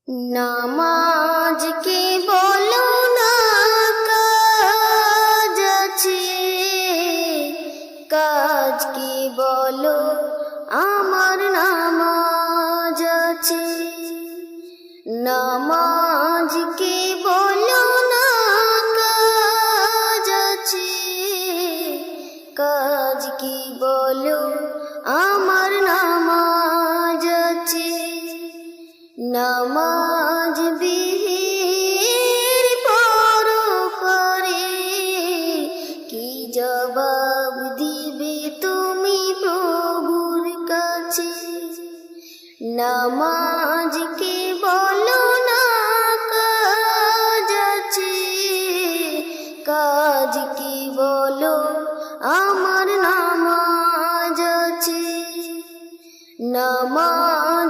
নামাজ কি বলো না কাজ আছে, কাজ কি বলো আমার নামাজ আছে। নামাজ কি বলো না কাজ আছে, কাজ কি বলো আমার নামাজ আছে। নামাজ বিহীন পরকালে কি জবাব দিবে তুমি প্রভুর কাছে। নামাজ কে